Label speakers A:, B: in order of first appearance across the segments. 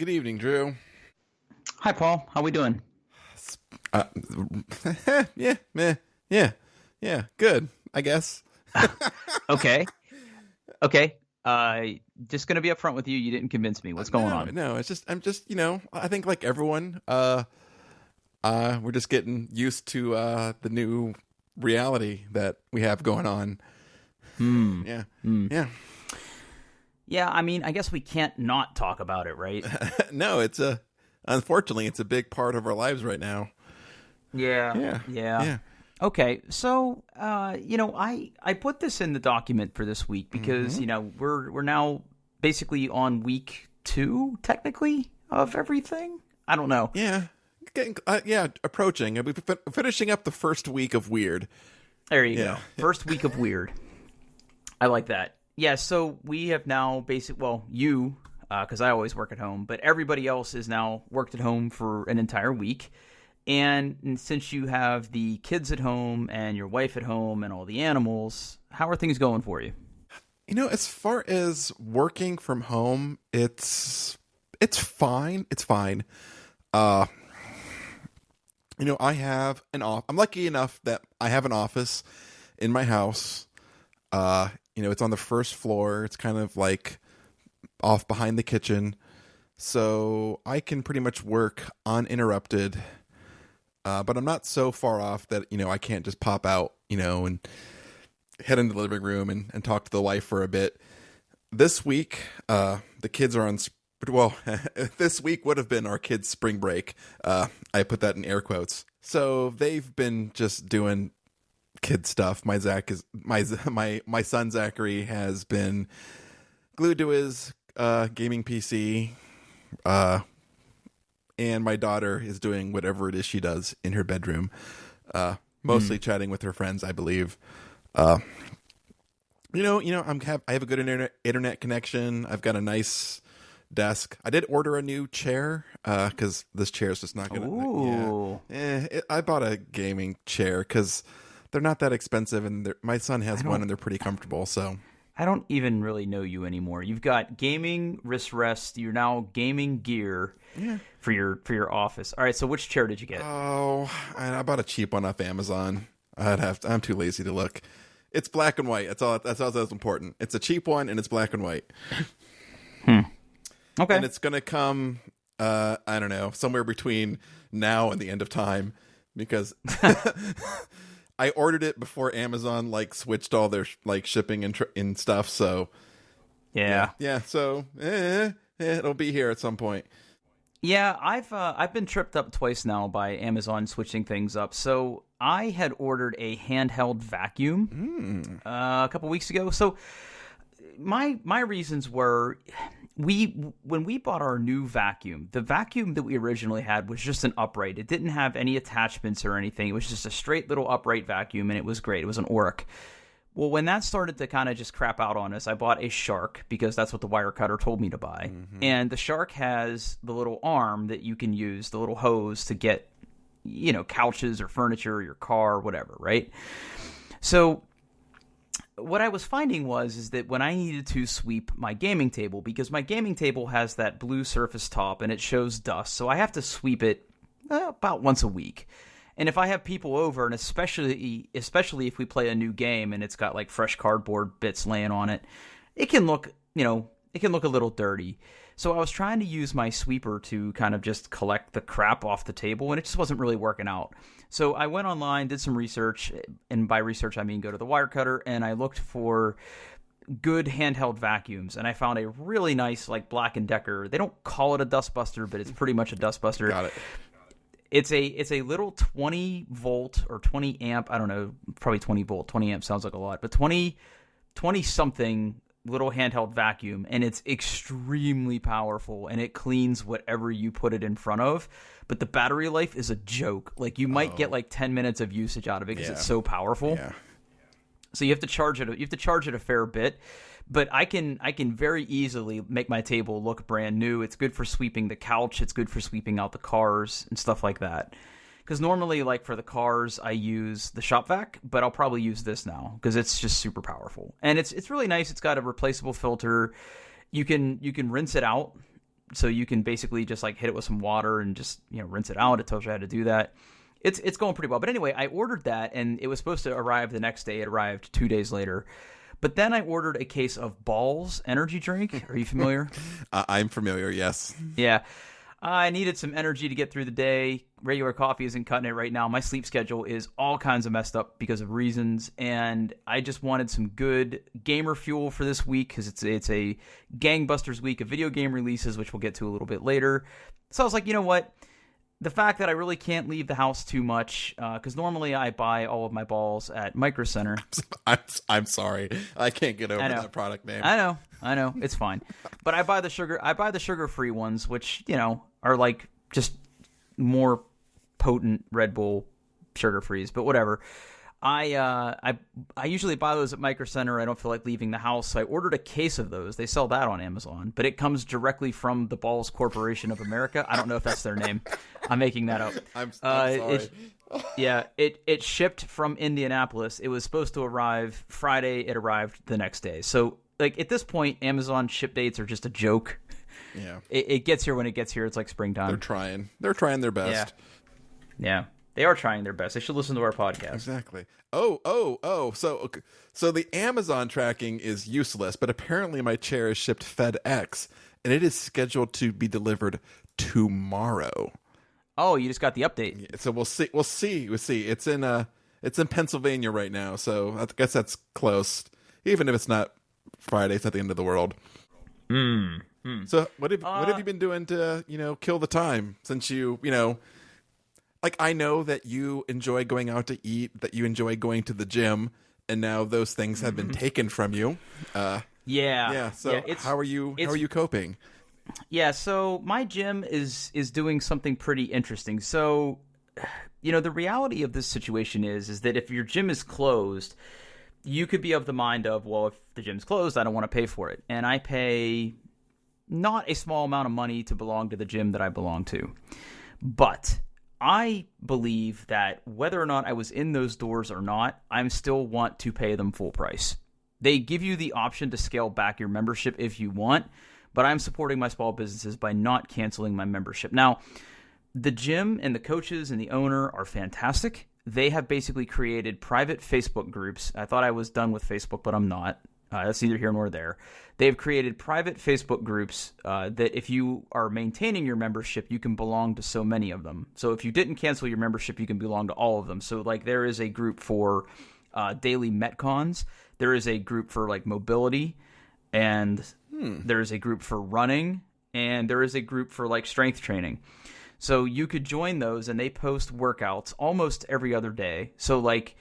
A: Good evening, Drew.
B: Hi, Paul. How we doing?
A: Uh, yeah, meh, yeah, good, I guess.
B: Okay. Okay. Just gonna be upfront with you. You didn't convince me. What's going on?
A: No, I'm just, I think like everyone, we're just getting used to the new reality that we have going on. Yeah, yeah.
B: Yeah, I mean, I guess we can't not talk about it, right?
A: No, unfortunately, it's a big part of our lives right now.
B: Yeah. Okay, so I put this in the document for this week because we're now basically on week 2, technically, of everything. I don't know.
A: Yeah, approaching. We're finishing up the first week of Weird.
B: There you go. First week of Weird. I like that. Yeah, so we have now you, because I always work at home, but everybody else is now worked at home for an entire week. And since you have the kids at home and your wife at home and all the animals, how are things going for you?
A: As far as working from home, it's fine. It's fine. I have I'm lucky enough that I have an office in my house. It's on the first floor. It's kind of like off behind the kitchen. So I can pretty much work uninterrupted. But I'm not so far off that, I can't just pop out, and head into the living room and talk to the wife for a bit. This week, the kids are on, this week would have been our kids' spring break. I put that in air quotes. So they've been just doing kid stuff. My son Zachary has been glued to his gaming PC. And my daughter is doing whatever it is she does in her bedroom, mostly chatting with her friends, I believe. I have a good internet connection. I've got a nice desk. I did order a new chair because this chair is just not going to. I bought a gaming chair because they're not that expensive, and my son has one, and they're pretty comfortable. So
B: I don't even really know you anymore. You've got gaming wrist rest. You're now gaming gear for your office. All right. So which chair did you get?
A: Oh, I bought a cheap one off Amazon. I'm too lazy to look. It's black and white. That's all that's important. It's a cheap one, and it's black and white.
B: Okay.
A: And it's gonna come. I don't know, somewhere between now and the end of time, because I ordered it before Amazon switched all their shipping and stuff. So yeah. So it'll be here at some point.
B: Yeah, I've been tripped up twice now by Amazon switching things up. So I had ordered a handheld vacuum a couple weeks ago. So my reasons were when we bought our new vacuum, the vacuum that we originally had was just an upright. It didn't have any attachments or anything. It was just a straight little upright vacuum, and it was great. It was an Oric. Well, when that started to kind of just crap out on us, I bought a Shark because that's what the wire cutter told me to buy. And the Shark has the little arm that you can use, the little hose to get, couches or furniture or your car or whatever, right? So what I was finding is that when I needed to sweep my gaming table, because my gaming table has that blue surface top and it shows dust, so I have to sweep it about once a week. And if I have people over, and especially if we play a new game and it's got fresh cardboard bits laying on it, it can look a little dirty. So I was trying to use my sweeper to kind of just collect the crap off the table, and it just wasn't really working out. So I went online, did some research, and by research I mean go to the wire cutter, and I looked for good handheld vacuums, and I found a really nice Black & Decker. They don't call it a dustbuster, but it's pretty much a dustbuster.
A: Got it.
B: It's a little 20 volt or 20 amp, I don't know, probably 20 volt. 20 amp sounds like a lot, but 20 something little handheld vacuum, and it's extremely powerful, and it cleans whatever you put it in front of. But the battery life is a joke. You might get 10 minutes of usage out of it because it's so powerful.
A: Yeah.
B: So you have to charge it. You have to charge it a fair bit. But I can very easily make my table look brand new. It's good for sweeping the couch. It's good for sweeping out the cars and stuff like that. Because normally, for the cars, I use the shop vac, but I'll probably use this now because it's just super powerful. And it's really nice. It's got a replaceable filter. You can rinse it out so you can basically just like hit it with some water and just rinse it out. It tells you how to do that. It's going pretty well. But anyway, I ordered that, and it was supposed to arrive the next day. It arrived 2 days later. But then I ordered a case of Bawls energy drink. Are you familiar?
A: I'm familiar, yes.
B: Yeah. I needed some energy to get through the day. Regular coffee isn't cutting it right now. My sleep schedule is all kinds of messed up because of reasons, and I just wanted some good gamer fuel for this week because it's a gangbusters week of video game releases, which we'll get to a little bit later. So I was like, you know what? The fact that I really can't leave the house too much, because normally I buy all of my balls at Micro Center.
A: I'm sorry, I can't get over that product name.
B: I know, it's fine. But I buy the sugar-free ones, which are like just more potent Red Bull sugar-frees. But whatever. I usually buy those at Micro Center. I don't feel like leaving the house, so I ordered a case of those. They sell that on Amazon, but it comes directly from the Bawls Corporation of America. I don't know if that's their name. I'm making that up.
A: I'm sorry.
B: It shipped from Indianapolis. It was supposed to arrive Friday. It arrived the next day. So, like, at this point, Amazon ship dates are just a joke.
A: Yeah.
B: It gets here when it gets here. It's like springtime.
A: They're trying their best.
B: Yeah. They are trying their best. They should listen to our podcast.
A: Exactly. Oh. So the Amazon tracking is useless, but apparently my chair is shipped FedEx, and it is scheduled to be delivered tomorrow.
B: Oh, you just got the update.
A: So we'll see. It's in Pennsylvania right now, so I guess that's close. Even if it's not Friday, it's not the end of the world. So what have you been doing to kill the time since you like, I know that you enjoy going out to eat, that you enjoy going to the gym, and now those things have been taken from you.
B: Yeah.
A: So how are you coping?
B: Yeah. So my gym is doing something pretty interesting. So, the reality of this situation is that if your gym is closed, you could be of the mind of, well, if the gym's closed, I don't want to pay for it, and I pay not a small amount of money to belong to the gym that I belong to, but I believe that whether or not I was in those doors or not, I still want to pay them full price. They give you the option to scale back your membership if you want, but I'm supporting my small businesses by not canceling my membership. Now, the gym and the coaches and the owner are fantastic. They have basically created private Facebook groups. I thought I was done with Facebook, but I'm not. That's neither here nor there. They've created private Facebook groups that if you are maintaining your membership, you can belong to so many of them. So if you didn't cancel your membership, you can belong to all of them. So like there is a group for daily Metcons. There is a group for like mobility, and there is a group for running, and there is a group for like strength training. So you could join those, and they post workouts almost every other day. So like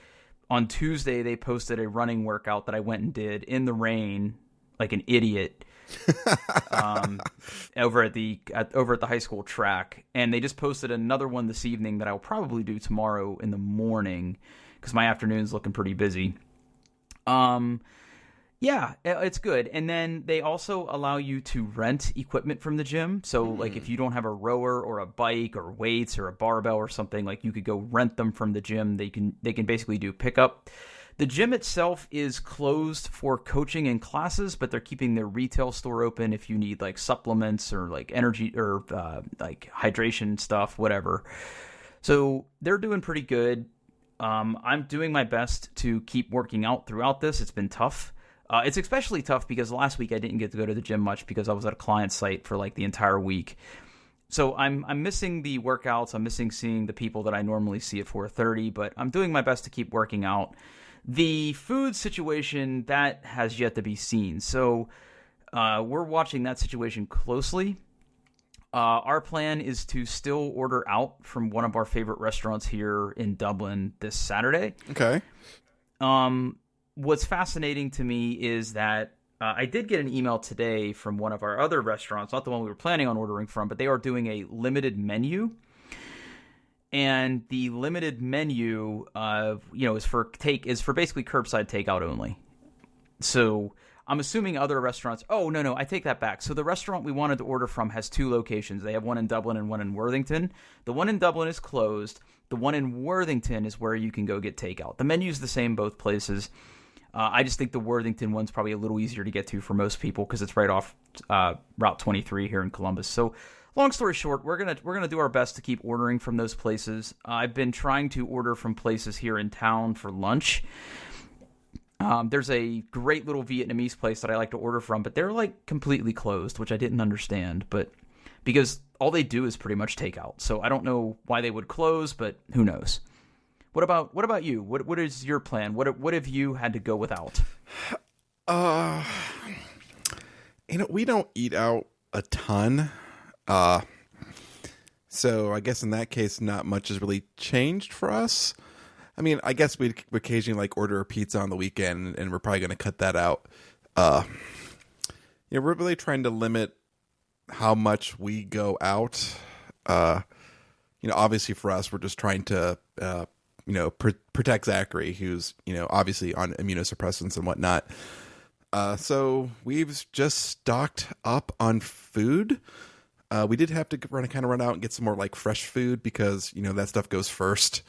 B: on Tuesday, they posted a running workout that I went and did in the rain, like an idiot, over at the high school track. And they just posted another one this evening that I'll probably do tomorrow in the morning because my afternoon's looking pretty busy. Yeah, it's good. And then they also allow you to rent equipment from the gym. So like if you don't have a rower or a bike or weights or a barbell or something, like you could go rent them from the gym. They can basically do pickup. The gym itself is closed for coaching and classes, but they're keeping their retail store open if you need like supplements or like energy or like hydration stuff, whatever. So they're doing pretty good. I'm doing my best to keep working out throughout this. It's been tough. It's especially tough because last week I didn't get to go to the gym much because I was at a client site for like the entire week. So I'm missing the workouts. I'm missing seeing the people that I normally see at 4:30, but I'm doing my best to keep working out. The food situation, that has yet to be seen. So we're watching that situation closely. Our plan is to still order out from one of our favorite restaurants here in Dublin this Saturday.
A: Okay.
B: What's fascinating to me is that I did get an email today from one of our other restaurants, not the one we were planning on ordering from, but they are doing a limited menu. And the limited menu, is for basically curbside takeout only. So I'm assuming other restaurants. Oh, no, I take that back. So the restaurant we wanted to order from has two locations. They have one in Dublin and one in Worthington. The one in Dublin is closed. The one in Worthington is where you can go get takeout. The menu's the same both places. I just think the Worthington one's probably a little easier to get to for most people because it's right off Route 23 here in Columbus. So, long story short, we're gonna do our best to keep ordering from those places. I've been trying to order from places here in town for lunch. There's a great little Vietnamese place that I like to order from, but they're like completely closed, which I didn't understand. But because all they do is pretty much takeout, so I don't know why they would close, but who knows. What about you? What is your plan? What have you had to go without?
A: We don't eat out a ton. So I guess in that case, not much has really changed for us. I mean, I guess we'd occasionally like order a pizza on the weekend, and we're probably going to cut that out. We're really trying to limit how much we go out. Obviously for us, we're just trying to, protect Zachary, who's, obviously on immunosuppressants and whatnot. So we've just stocked up on food. We did have to run out and get some more like fresh food because, that stuff goes first.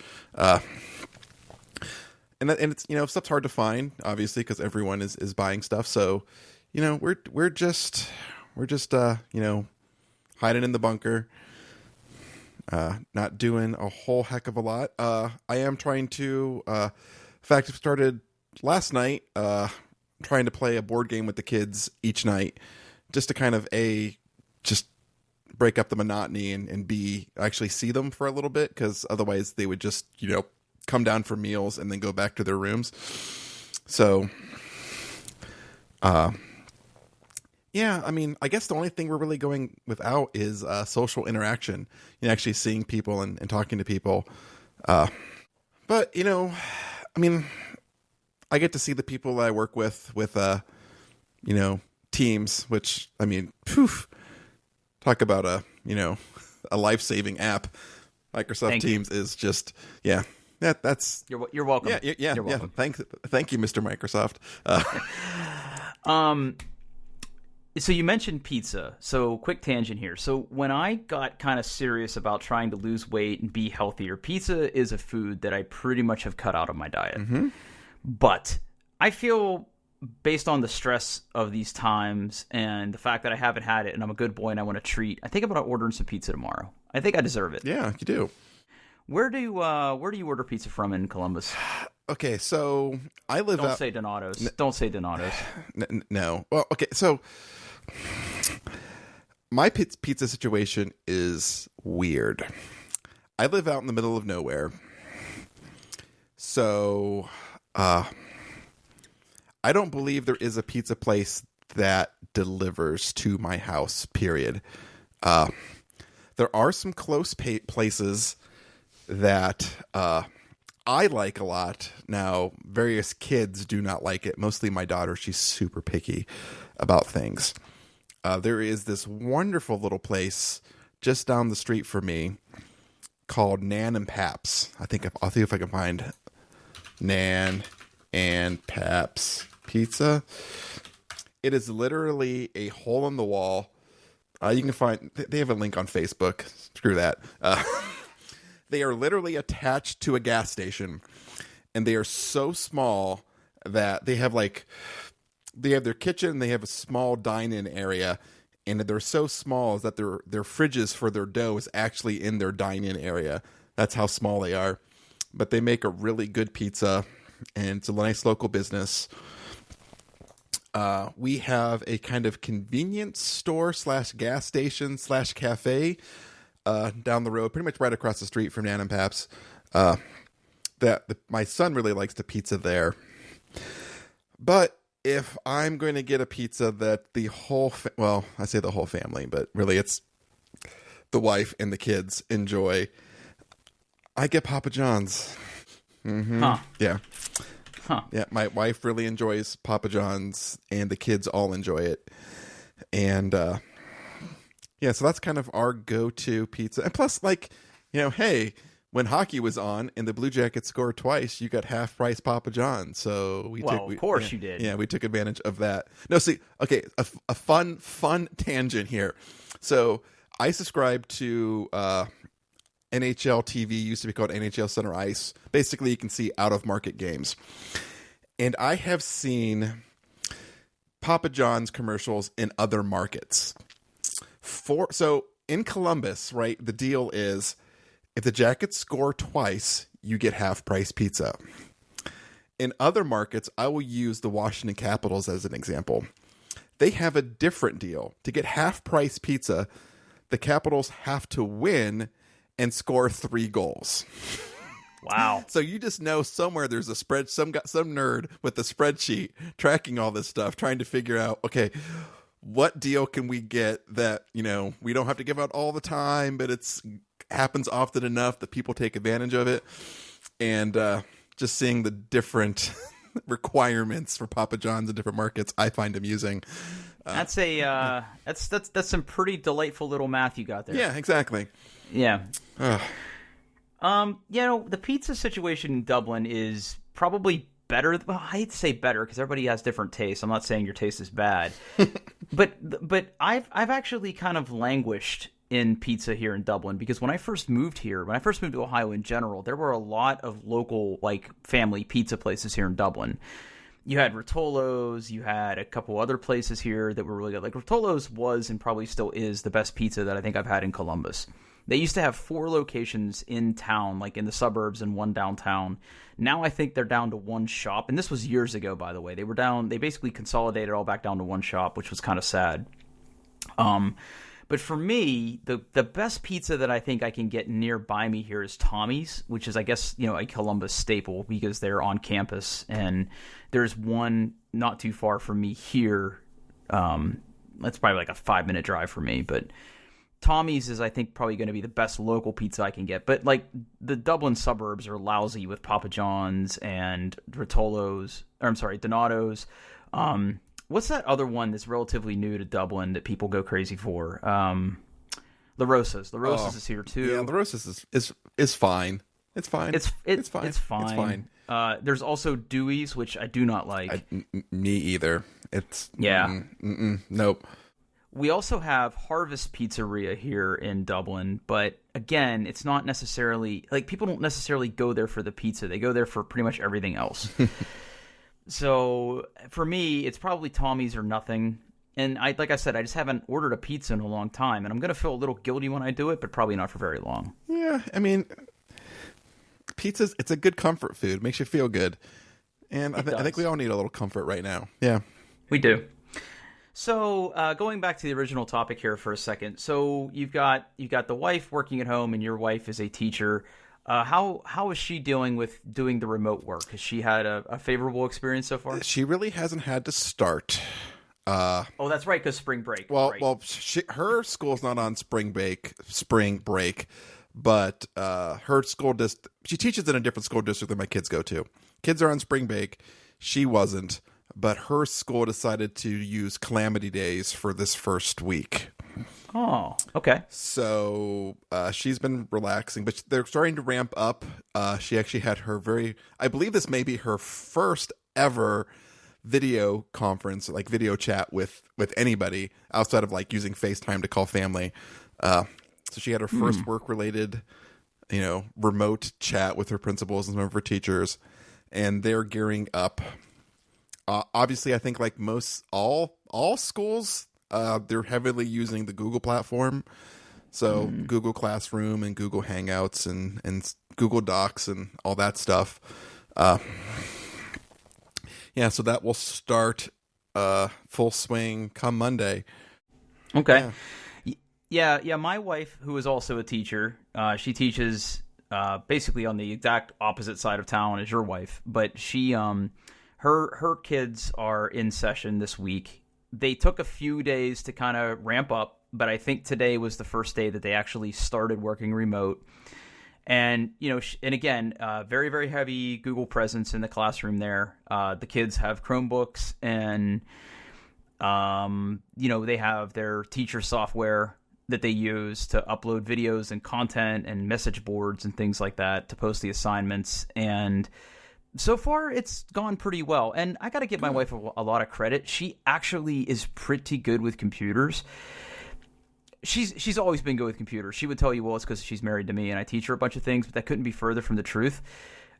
A: And it's, stuff's hard to find, obviously, because everyone is buying stuff. So, we're just hiding in the bunker, not doing a whole heck of a lot. I am trying to, in fact, I started last night, trying to play a board game with the kids each night, just to kind of just break up the monotony and B, actually see them for a little bit, because otherwise they would just, come down for meals and then go back to their rooms. So, yeah, I mean, I guess the only thing we're really going without is social interaction, actually seeing people and talking to people. But, I mean, I get to see the people that I work with Teams, which, I mean, talk about a life-saving app. Microsoft Teams is just, yeah. That's
B: you're welcome.
A: Yeah.
B: You're welcome.
A: Thank you, Mr. Microsoft.
B: So you mentioned pizza. So quick tangent here. So when I got kind of serious about trying to lose weight and be healthier, pizza is a food that I pretty much have cut out of my diet. Mm-hmm. But I feel, based on the stress of these times and the fact that I haven't had it and I'm a good boy and I want a treat, I think I'm going to order some pizza tomorrow. I think I deserve it.
A: Yeah, you do.
B: Where do you order pizza from in Columbus?
A: Okay, so I live
B: Don't say Donato's. Don't say Donato's.
A: No. Well, okay, so my pizza situation is weird. I live out in the middle of nowhere. So I don't believe there is a pizza place that delivers to my house, period. There are some close places that I like a lot. Now, various kids do not like it. Mostly my daughter. She's super picky about things. There is this wonderful little place just down the street from me called Nan and Pap's. I'll see if I can find Nan and Pap's Pizza. It is literally a hole in the wall. You can find, they have a link on Facebook. Screw that. They are literally attached to a gas station, and they are so small that they have their kitchen, they have a small dine-in area, and they're so small that their fridges for their dough is actually in their dine-in area. That's how small they are. But they make a really good pizza, and it's a nice local business. We have a kind of convenience store / gas station / cafe down the road, pretty much right across the street from Nan and Pap's. My son really likes the pizza there. But if I'm going to get a pizza that the whole, I say the whole family, but really it's the wife and the kids enjoy, I get Papa John's. Mm-hmm.
B: Huh.
A: Yeah.
B: Huh.
A: Yeah, my wife really enjoys Papa John's, and the kids all enjoy it. And, so that's kind of our go-to pizza. And plus, hey, when hockey was on and the Blue Jackets scored twice, you got half-price Papa John's. So
B: of course you did.
A: Yeah, we took advantage of that. No, see, okay, a fun tangent here. So I subscribe to NHL TV, used to be called NHL Center Ice. Basically, you can see out-of-market games. And I have seen Papa John's commercials in other markets. So in Columbus, right, the deal is if the Jackets score twice, you get half-price pizza. In other markets, I will use the Washington Capitals as an example. They have a different deal. To get half-price pizza, the Capitals have to win and score 3 goals.
B: Wow.
A: So you just know somewhere there's a spread, some nerd with a spreadsheet tracking all this stuff, trying to figure out, okay, what deal can we get that, we don't have to give out all the time, but it's happens often enough that people take advantage of it. And just seeing the different requirements for Papa John's in different markets, I find amusing.
B: That's that's some pretty delightful little math you got there.
A: Yeah, exactly.
B: Yeah. The pizza situation in Dublin is probably better. Well, I hate to say better because everybody has different tastes. I'm not saying your taste is bad, but I've actually kind of languished in pizza here in Dublin because when I first moved to Ohio in general, there were a lot of local family pizza places here in Dublin. You had Rotolo's, you had a couple other places here that were really good. Like Rotolo's was and probably still is the best pizza that I think I've had in Columbus. They used to have 4 locations in town, like in the suburbs and 1 downtown. Now I think they're down to 1 shop. And this was years ago, by the way. They basically consolidated all back down to 1 shop, which was kind of sad. But for me, the best pizza that I think I can get nearby me here is Tommy's, which is, I guess, a Columbus staple because they're on campus. And there's one not too far from me here. That's probably like a 5-minute drive for me, but Tommy's is, I think, probably going to be the best local pizza I can get. But, the Dublin suburbs are lousy with Papa John's and Donato's. What's that other one that's relatively new to Dublin that people go crazy for? La Rosa's. La Rosa's is here, too.
A: Yeah, La Rosa's is fine. It's fine.
B: It's fine.
A: It's fine.
B: There's also Dewey's, which I do not like.
A: Me either. It's...
B: Yeah.
A: Nope.
B: We also have Harvest Pizzeria here in Dublin, but again, it's not necessarily people don't necessarily go there for the pizza. They go there for pretty much everything else. So for me, it's probably Tommy's or nothing. And like I said, I just haven't ordered a pizza in a long time, and I'm going to feel a little guilty when I do it, but probably not for very long.
A: Yeah, I mean, pizza's it's a good comfort food. It makes you feel good. And I think we all need a little comfort right now. Yeah.
B: We do. So going back to the original topic here for a second. So you've got the wife working at home, and your wife is a teacher. How is she dealing with doing the remote work? Has she had a favorable experience so far?
A: She really hasn't had to start.
B: Oh, that's right, because spring break.
A: Well,
B: right.
A: Her school's not on spring break, but her school she teaches in a different school district than my kids go to. Kids are on spring break. She wasn't. But her school decided to use calamity days for this first week.
B: Oh, okay.
A: So she's been relaxing, but they're starting to ramp up. She actually had I believe this may be her first ever video conference, video chat with anybody outside of using FaceTime to call family. So she had her first work-related, remote chat with her principals and some of her teachers, and they're gearing up. Obviously, I think all schools, they're heavily using the Google platform. So Google Classroom and Google Hangouts and Google Docs and all that stuff. Yeah, so that will start full swing come Monday.
B: Okay. Yeah. My wife, who is also a teacher, she teaches basically on the exact opposite side of town as your wife, but she her kids are in session this week. They took a few days to kind of ramp up, but I think today was the first day that they actually started working remote. And, and again, very, very heavy Google presence in the classroom there. The kids have Chromebooks and, they have their teacher software that they use to upload videos and content and message boards and things like that to post the assignments. And so far, it's gone pretty well. And I got to give my wife a lot of credit. She actually is pretty good with computers. She's always been good with computers. She would tell you, well, it's because she's married to me and I teach her a bunch of things, but that couldn't be further from the truth.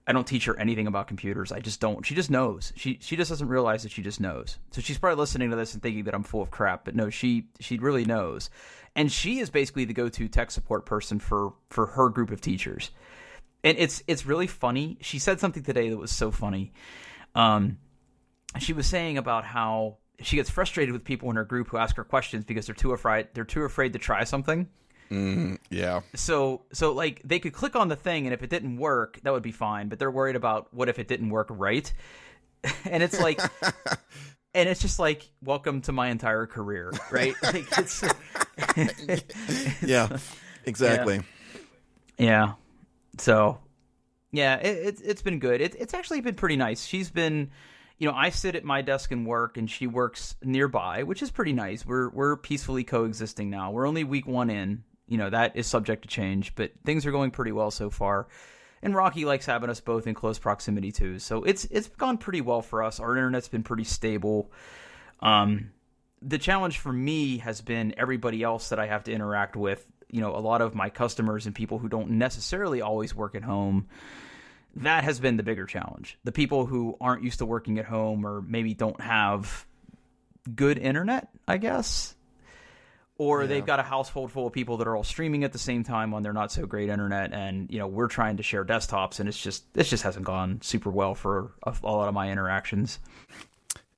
B: I don't teach her anything about computers. I just don't. She just knows. She just doesn't realize that she just knows. So she's probably listening to this and thinking that I'm full of crap. But no, she really knows. And she is basically the go-to tech support person for her group of teachers. And it's really funny. She said something today that was so funny. She was saying about how she gets frustrated with people in her group who ask her questions because they're too afraid to try something.
A: Yeah.
B: So like they could click on the thing, and if it didn't work, that would be fine. But they're worried about what if it didn't work right. And it's like, and it's just like, welcome to my entire career, right? Like it's
A: yeah, exactly.
B: Yeah. So yeah, it's been good. It's actually been pretty nice. She's been, I sit at my desk and work, and she works nearby, which is pretty nice. We're peacefully coexisting now. We're only week 1 in. That is subject to change, but things are going pretty well so far. And Rocky likes having us both in close proximity too. So it's gone pretty well for us. Our internet's been pretty stable. The challenge for me has been everybody else that I have to interact with. A lot of my customers and people who don't necessarily always work at home. That has been the bigger challenge. The people who aren't used to working at home or maybe don't have good internet, I guess. Or they've got a household full of people that are all streaming at the same time on their not so great internet, and we're trying to share desktops, and it just hasn't gone super well for a lot of my interactions.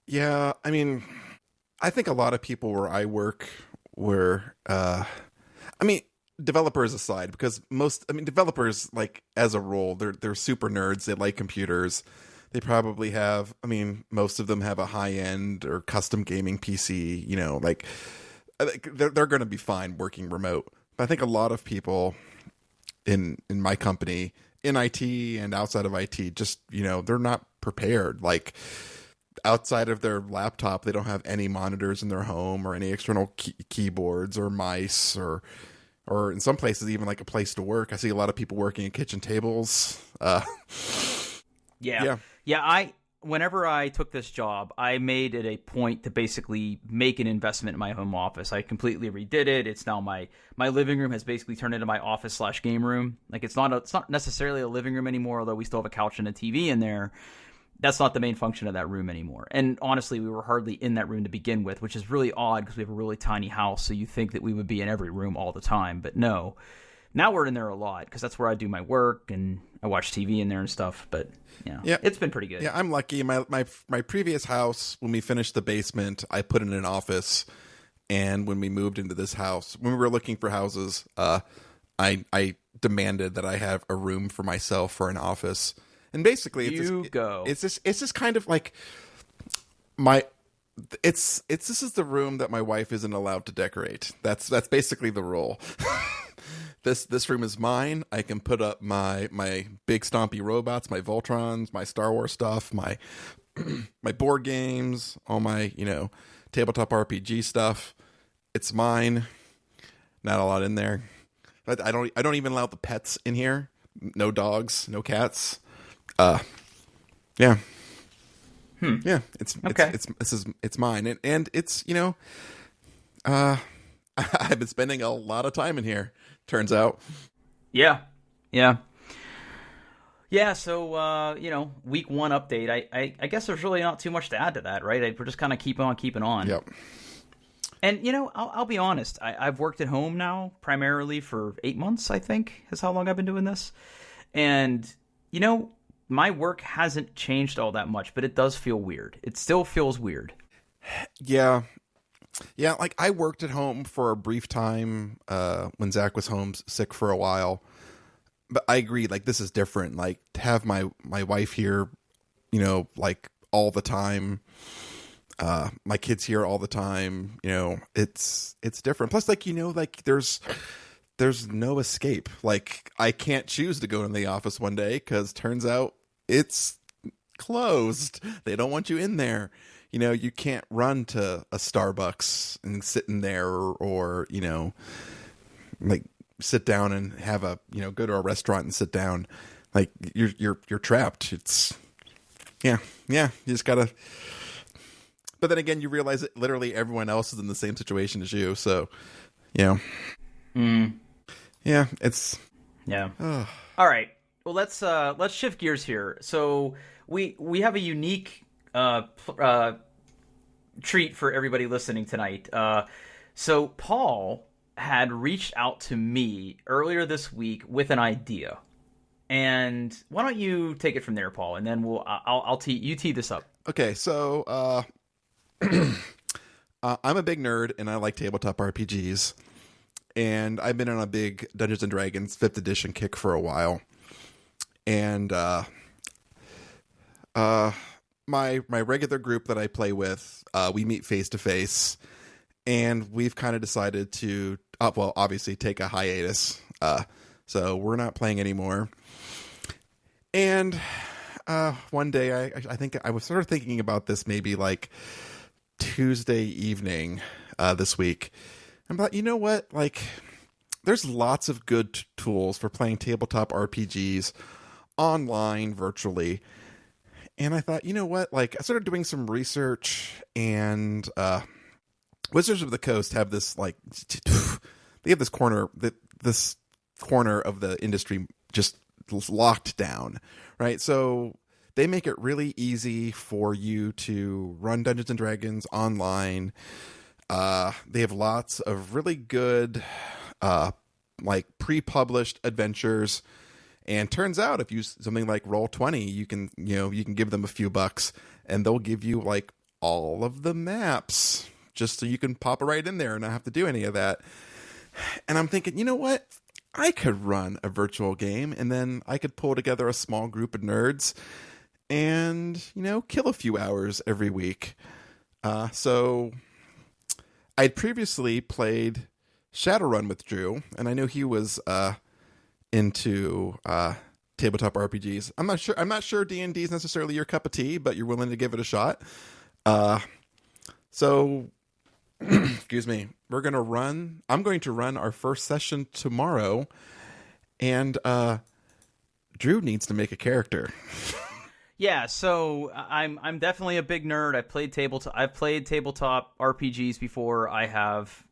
A: Yeah, I mean, I think a lot of people where I work were, developers aside, because developers, like, as a role, they're super nerds. They like computers. They probably have, most of them have a high-end or custom gaming PC, they're going to be fine working remote. But I think a lot of people in my company, in IT and outside of IT, just, they're not prepared. Like, outside of their laptop, they don't have any monitors in their home or any external keyboards or mice or in some places even like a place to work. I see a lot of people working at kitchen tables.
B: Yeah. Whenever I took this job, I made it a point to basically make an investment in my home office. I completely redid it. It's now my living room has basically turned into my office/game room. Like it's not necessarily a living room anymore, although we still have a couch and a TV in there. That's not the main function of that room anymore. And honestly, we were hardly in that room to begin with, which is really odd because we have a really tiny house. So you think that we would be in every room all the time, but no. Now we're in there a lot because that's where I do my work and I watch TV in there and stuff. But yeah, it's been pretty good.
A: Yeah, I'm lucky. My previous house, when we finished the basement, I put in an office. And when we moved into this house, when we were looking for houses, I demanded that I have a room for myself for an office. And basically, it's just kind of like this is the room that my wife isn't allowed to decorate. That's basically the rule. This room is mine. I can put up my big stompy robots, my Voltrons, my Star Wars stuff, my my board games, all my tabletop RPG stuff. It's mine. Not a lot in there. But I don't even allow the pets in here. No dogs, no cats. Yeah. Yeah. It's mine, and it's I've been spending a lot of time in here. Turns out.
B: Yeah. So week 1 update. I guess there's really not too much to add to that, right? We're just kind of keep on keeping on.
A: Yep.
B: And I'll be honest. I've worked at home now primarily for 8 months. I think is how long I've been doing this, and my work hasn't changed all that much, but it does feel weird. It still feels weird.
A: Yeah. Yeah, like I worked at home for a brief time when Zach was home sick for a while. But I agree, like this is different. Like to have my wife here, like all the time, my kids here all the time, it's different. Plus, like, like there's no escape. Like I can't choose to go in the office one day because turns out it's closed. They don't want you in there. You can't run to a Starbucks and sit in there or like sit down and have go to a restaurant and sit down. Like you're trapped. It's yeah. You just gotta, but then again, you realize that literally everyone else is in the same situation as you. So,
B: Yeah.
A: it's,
B: yeah. All right. Well, let's shift gears here. So we have a unique treat for everybody listening tonight. So Paul had reached out to me earlier this week with an idea, and why don't you take it from there, Paul, and then I'll tee this up.
A: Okay, so I'm a big nerd, and I like tabletop RPGs, and I've been on a big Dungeons and Dragons 5th edition kick for a while, and my regular group that I play with, we meet face to face, and we've kind of decided to, obviously take a hiatus. So we're not playing anymore. And one day, I think I was sort of thinking about this maybe like Tuesday evening this week. I'm like, you know what? Like, there's lots of good tools for playing tabletop RPGs online, virtually. And I thought, you know what? Like, I started doing some research, and Wizards of the Coast have this, like, they have this corner of the industry just locked down, right? So they make it really easy for you to run Dungeons and Dragons online. They have lots of really good, like, pre-published adventures. And turns out, if you use something like Roll20, you can give them a few bucks, and they'll give you like all of the maps, just so you can pop it right in there and not have to do any of that. And I'm thinking, you know what? I could run a virtual game, and then I could pull together a small group of nerds, and kill a few hours every week. So I'd previously played Shadowrun with Drew, and I knew he was into tabletop RPGs. I'm not sure D&D is necessarily your cup of tea, but you're willing to give it a shot. So excuse me. I'm going to run our first session tomorrow, and Drew needs to make a character.
B: Yeah, so I'm definitely a big nerd. I've played tabletop RPGs before. I have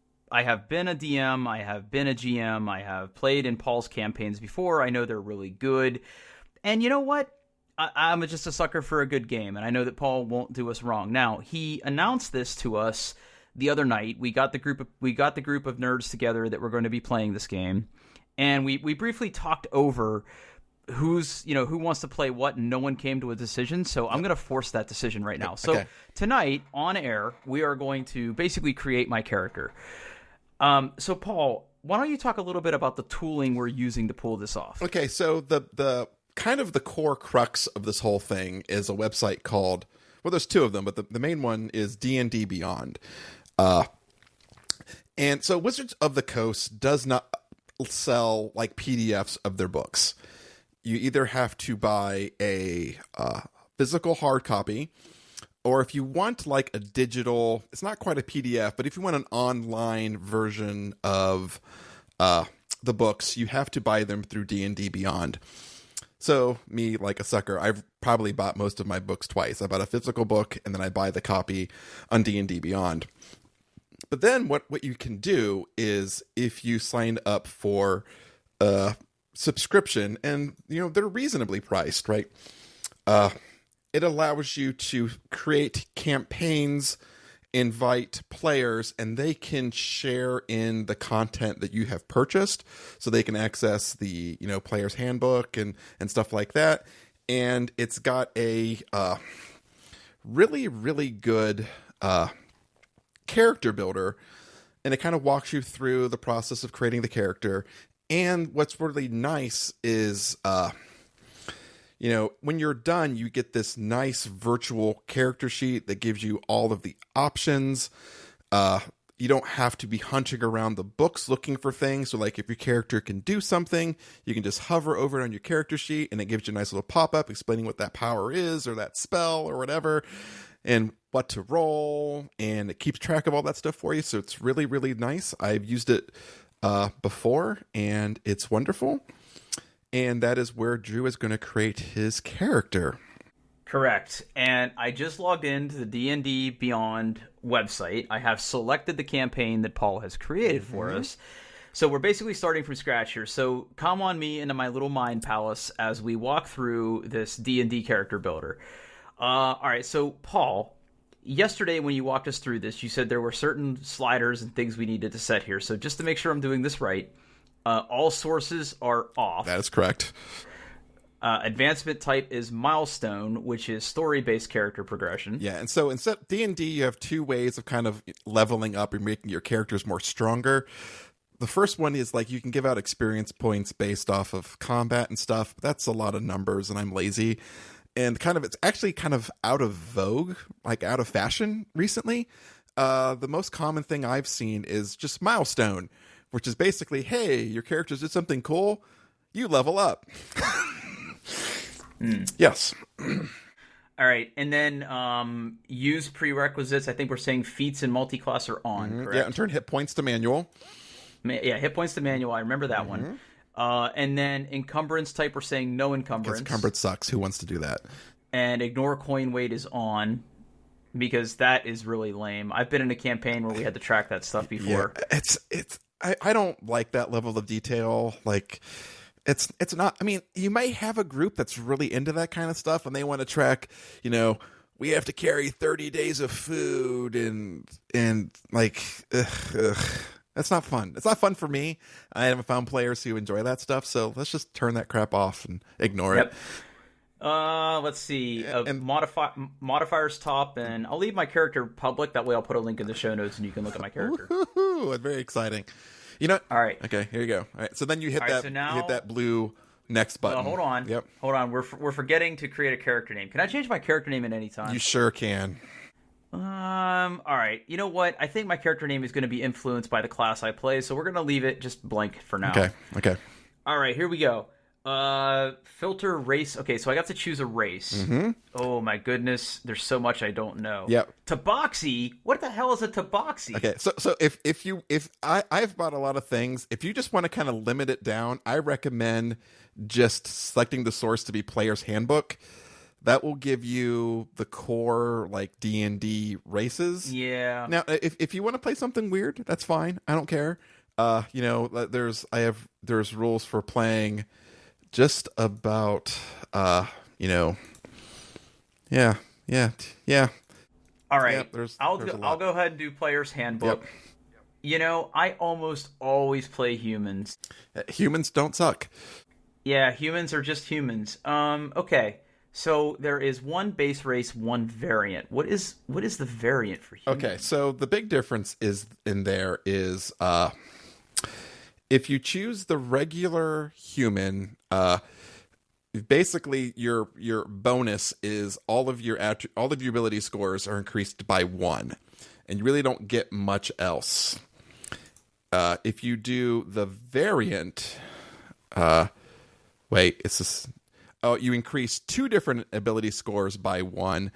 B: been a DM, I have been a GM, I have played in Paul's campaigns before. I know they're really good. And you know what? I'm just a sucker for a good game, and I know that Paul won't do us wrong. Now, he announced this to us the other night. We got the group of nerds together that were going to be playing this game, and we briefly talked over who wants to play what, and no one came to a decision. So I'm going to force that decision right now. So Tonight on air, we are going to basically create my character. So Paul, why don't you talk a little bit about the tooling we're using to pull this off?
A: Okay, so the kind of the core crux of this whole thing is a website called, well, there's two of them, but the main one is D&D Beyond. And so Wizards of the Coast does not sell like PDFs of their books. You either have to buy a physical hard copy, or if you want like a digital, it's not quite a PDF, but if you want an online version of the books, you have to buy them through D&D Beyond. So me, like a sucker, I've probably bought most of my books twice. I bought a physical book, and then I buy the copy on D&D Beyond. But then what you can do is, if you sign up for a subscription, and they're reasonably priced, right? It allows you to create campaigns, invite players, and they can share in the content that you have purchased, so they can access the player's handbook and stuff like that. And it's got a really, really good character builder, and it kind of walks you through the process of creating the character. And what's really nice is when you're done, you get this nice virtual character sheet that gives you all of the options. You don't have to be hunting around the books looking for things. So like if your character can do something, you can just hover over it on your character sheet, and it gives you a nice little pop-up explaining what that power is, or that spell, or whatever, and what to roll. And it keeps track of all that stuff for you. So it's really, really nice. I've used it before, and it's wonderful. And that is where Drew is going to create his character.
B: Correct. And I just logged into the D&D Beyond website. I have selected the campaign that Paul has created for us. So we're basically starting from scratch here. So come on me into my little mind palace as we walk through this D&D character builder. All right, so Paul, yesterday when you walked us through this, you said there were certain sliders and things we needed to set here. So just to make sure I'm doing this right, all sources are off.
A: That is correct.
B: Advancement type is milestone, which is story-based character progression.
A: Yeah, and so instead D&D, you have two ways of kind of leveling up and making your characters more stronger. The first one is like you can give out experience points based off of combat and stuff, but that's a lot of numbers, and I'm lazy. And it's actually kind of out of vogue, like out of fashion recently. The most common thing I've seen is just milestone, which is basically, hey, your characters did something cool, you level up. Yes.
B: All right, and then use prerequisites. I think we're saying feats and multi-class are on, correct?
A: Yeah, and turn hit points to manual.
B: Yeah, hit points to manual. I remember that one. And then encumbrance type, we're saying no encumbrance.
A: Because encumbrance sucks. Who wants to do that?
B: And ignore coin weight is on, because that is really lame. I've been in a campaign where we had to track that stuff before.
A: Yeah, I don't like that level of detail. Like, it's not. I mean, you might have a group that's really into that kind of stuff, and they want to track. We have to carry 30 days of food, and like, ugh. That's not fun. It's not fun for me. I haven't found players who enjoy that stuff, so let's just turn that crap off and ignore it.
B: Let's see. Modifiers top, and I'll leave my character public. That way I'll put a link in the show notes, and you can look at my character.
A: Woo-hoo-hoo, very exciting. All
B: right.
A: Okay, here you go. All right, so then you hit you hit that blue next button.
B: Hold on.
A: Yep.
B: Hold on. We're forgetting to create a character name. Can I change my character name at any time?
A: You sure can.
B: All right. You know what? I think my character name is going to be influenced by the class I play, so we're going to leave it just blank for now.
A: Okay.
B: All right, here we go. Filter race. Okay, so I got to choose a race.
A: Mm-hmm.
B: Oh my goodness, there's so much I don't know.
A: Yep.
B: Tabaxi? What the hell is a tabaxi?
A: Okay, so if I've bought a lot of things. If you just want to kind of limit it down, I recommend just selecting the source to be Player's Handbook. That will give you the core like D&D races.
B: Yeah.
A: Now, if you want to play something weird, that's fine. I don't care. There's rules for playing just about yeah.
B: All right.
A: Yeah,
B: I'll go ahead and do Player's Handbook.
A: Yep.
B: I almost always play humans.
A: Humans don't suck.
B: Yeah, humans are just humans. Okay. So there is one base race, one variant. What is the variant for humans?
A: Okay, so the big difference is if you choose the regular human, basically your bonus is all of your ability scores are increased by 1, and you really don't get much else. If you do the variant, you increase 2 different ability scores by 1,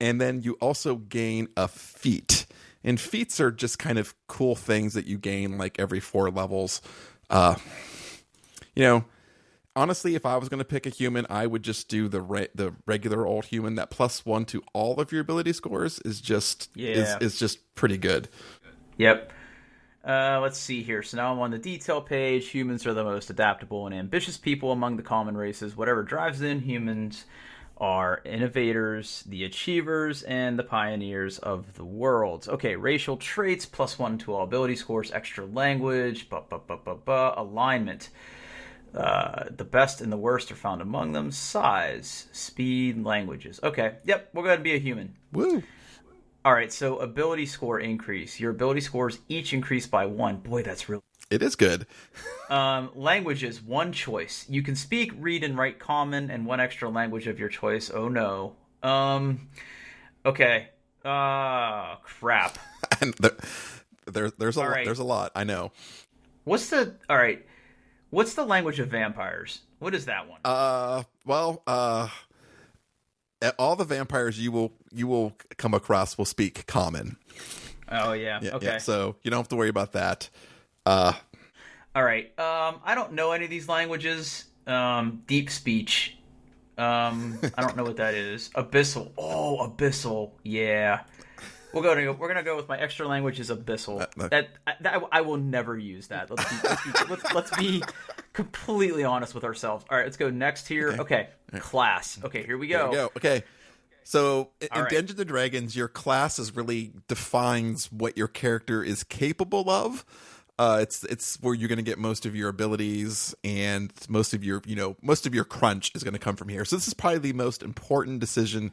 A: and then you also gain a feat. And feats are just kind of cool things that you gain like every 4 levels. Honestly, if I was going to pick a human, I would just do the regular old human. That +1 to all of your ability scores is just pretty good.
B: Yep. Let's see here. So now I'm on the detail page. Humans are the most adaptable and ambitious people among the common races. Whatever drives them, humans are innovators, the achievers, and the pioneers of the world. Okay, racial traits, +1 to all ability scores, extra language, alignment. The best and the worst are found among them. Size, speed, languages. Okay, yep, we'll go ahead and be a human.
A: Woo!
B: All right, so ability score increase. Your ability scores each increase by 1. Boy, that's really...
A: It is good.
B: Languages, 1 choice. You can speak, read, and write common and 1 extra language of your choice. Oh, no. Okay. Crap.
A: And there's a lot. I know.
B: What's the language of vampires? What is that one?
A: All the vampires you will come across will speak common.
B: Oh yeah. Okay.
A: Yeah, so you don't have to worry about that.
B: All right. I don't know any of these languages. Deep speech. I don't know what that is. Abyssal. Oh, abyssal. Yeah. We're gonna go with my extra language is abyssal. I will never use that. Let's be completely honest with ourselves. All right, let's go next here. Okay. Class. Okay, here we go.
A: There we go. Okay. So in
B: All right.
A: Dungeons and Dragons, your class is really defines what your character is capable of. It's where you're going to get most of your abilities, and most of your crunch is going to come from here. So this is probably the most important decision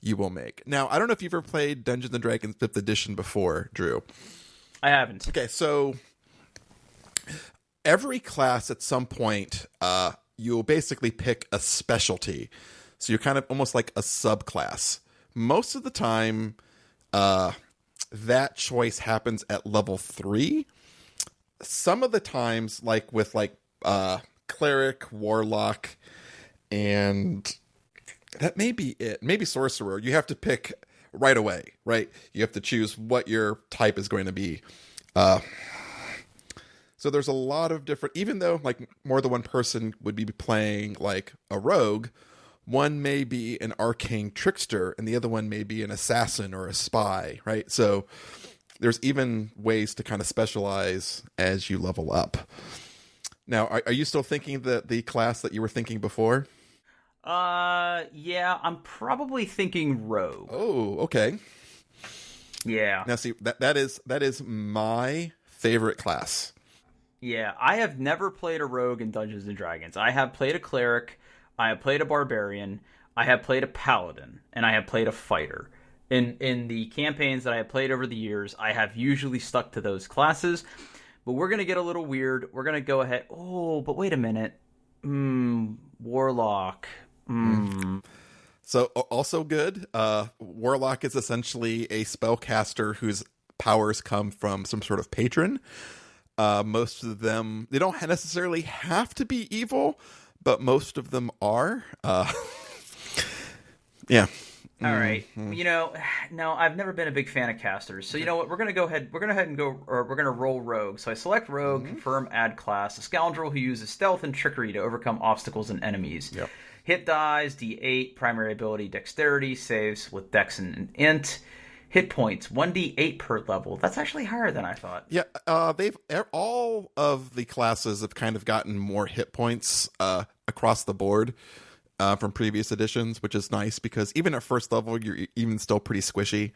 A: you will make. Now, I don't know if you've ever played Dungeons and Dragons 5th edition before, Drew.
B: I haven't.
A: Okay, so every class at some point, you'll basically pick a specialty. So you're kind of almost like a subclass. Most of the time, that choice happens at level 3. Some of the times, like with cleric, warlock, and that may be it. Maybe sorcerer. You have to pick right away, right? You have to choose what your type is going to be. So there's a lot of different, even though like more than one person would be playing like a rogue, one may be an arcane trickster and the other one may be an assassin or a spy, right? So there's even ways to kind of specialize as you level up. Now, are you still thinking the class that you were thinking before?
B: Yeah, I'm probably thinking rogue.
A: Oh, okay.
B: Yeah.
A: Now, see, that is my favorite class.
B: Yeah, I have never played a rogue in Dungeons and Dragons. I have played a cleric, I have played a barbarian, I have played a paladin, and I have played a fighter. In the campaigns that I have played over the years, I have usually stuck to those classes. But we're going to get a little weird. We're going to go ahead. Oh, but wait a minute. Warlock.
A: So also good. Warlock is essentially a spellcaster whose powers come from some sort of patron. Most of them, they don't necessarily have to be evil, but most of them are. Yeah.
B: All right. No, I've never been a big fan of casters. So you know what? We're gonna roll rogue. So I select rogue, confirm add class, a scoundrel who uses stealth and trickery to overcome obstacles and enemies.
A: Yep.
B: Hit dies, D8, primary ability dexterity, saves with dex and int. Hit points, 1d8 per level. That's actually higher than I thought.
A: Yeah, all of the classes have kind of gotten more hit points across the board from previous editions, which is nice because even at first level, you're even still pretty squishy.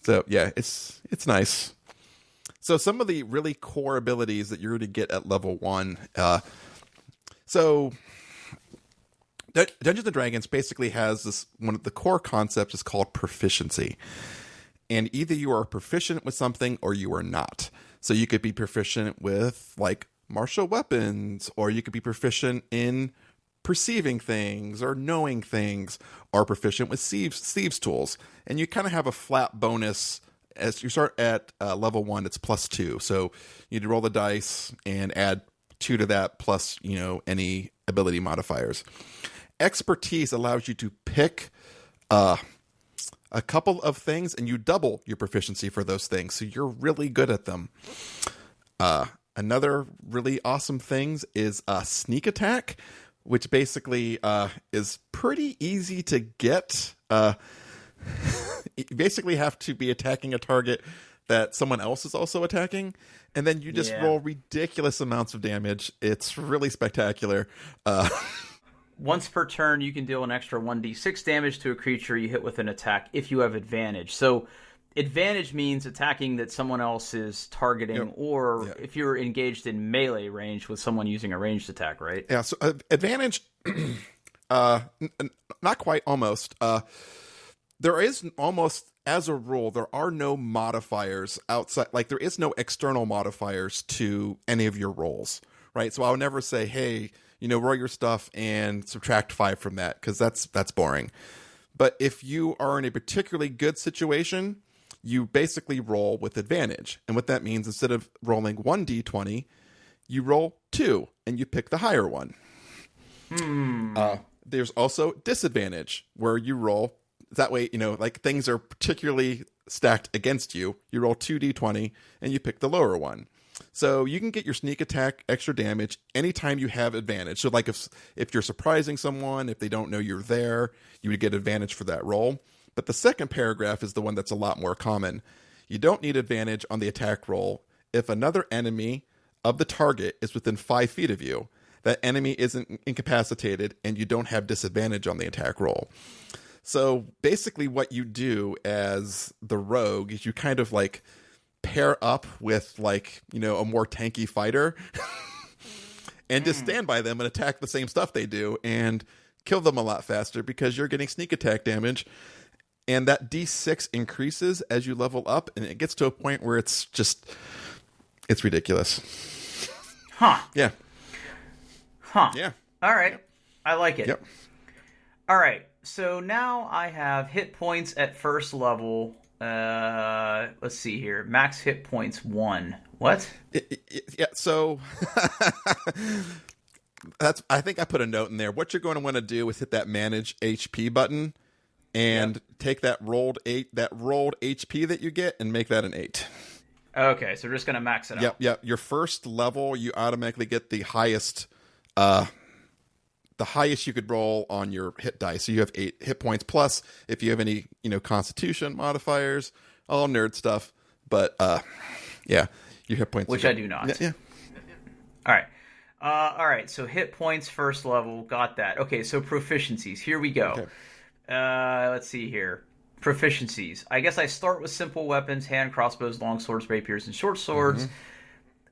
A: So yeah, it's nice. So some of the really core abilities that you're going to get at level 1. So Dungeons & Dragons basically has this, one of the core concepts is called proficiency. And either you are proficient with something or you are not. So you could be proficient with like martial weapons, or you could be proficient in perceiving things or knowing things, or proficient with thieves tools. And you kind of have a flat bonus as you start at level 1, it's +2. So you'd roll the dice and add 2 to that plus, any ability modifiers. Expertise allows you to pick a couple of things and you double your proficiency for those things. So you're really good at them. Another really awesome thing is sneak attack, which basically is pretty easy to get. You basically have to be attacking a target that someone else is also attacking, and then you just roll ridiculous amounts of damage. It's really spectacular.
B: Once per turn, you can deal an extra 1d6 damage to a creature you hit with an attack if you have advantage. So advantage means attacking that someone else is targeting, or if you're engaged in melee range with someone using a ranged attack, right?
A: Yeah, so advantage, not quite, almost. There is almost, as a rule, there are no modifiers outside, like there is no external modifiers to any of your rolls, right? So I'll never say, hey, roll your stuff and subtract 5 from that, because that's boring. But if you are in a particularly good situation, you basically roll with advantage. And what that means, instead of rolling 1d20, you roll 2 and you pick the higher one. There's also disadvantage, where you roll, that way, like things are particularly stacked against you. You roll 2d20 and you pick the lower one. So you can get your sneak attack extra damage anytime you have advantage. So like if you're surprising someone, if they don't know you're there, you would get advantage for that roll. But the second paragraph is the one that's a lot more common. You don't need advantage on the attack roll if another enemy of the target is within 5 feet of you. That enemy isn't incapacitated, and you don't have disadvantage on the attack roll. So basically what you do as the rogue is you kind of like pair up with like, a more tanky fighter and just stand by them and attack the same stuff they do and kill them a lot faster because you're getting sneak attack damage. And that D6 increases as you level up, and it gets to a point where it's ridiculous.
B: Huh.
A: Yeah.
B: Huh.
A: Yeah.
B: All right. I like it.
A: Yep.
B: All right. So now I have hit points at first level. Let's see here. Max hit points 1. What?
A: Yeah. So I think I put a note in there. What you're going to want to do is hit that manage HP button and take that rolled HP that you get and make that an 8.
B: Okay, so we're just going to max it out.
A: Yep. Your first level, you automatically get the highest you could roll on your hit dice. So you have 8 hit points plus if you have any, constitution modifiers, all nerd stuff. But your hit points.
B: Which I do not.
A: Yeah.
B: All right. All right, so hit points first level, got that. Okay, so proficiencies. Here we go.
A: Okay.
B: Let's see here. Proficiencies. I guess I start with simple weapons, hand, crossbows, long swords, rapiers, and short swords.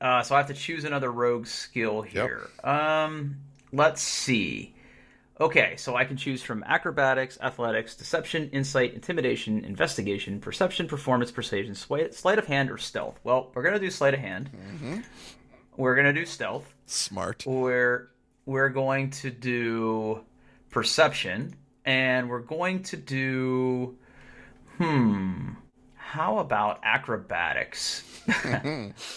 B: So I have to choose another rogue skill here. Yep. Let's see. Okay, so I can choose from acrobatics, athletics, deception, insight, intimidation, investigation, perception, performance, persuasion, sleight of hand, or stealth. Well, we're going to do sleight of hand. We're going to do stealth.
A: Smart.
B: We're going to do perception. And we're going to do... How about acrobatics?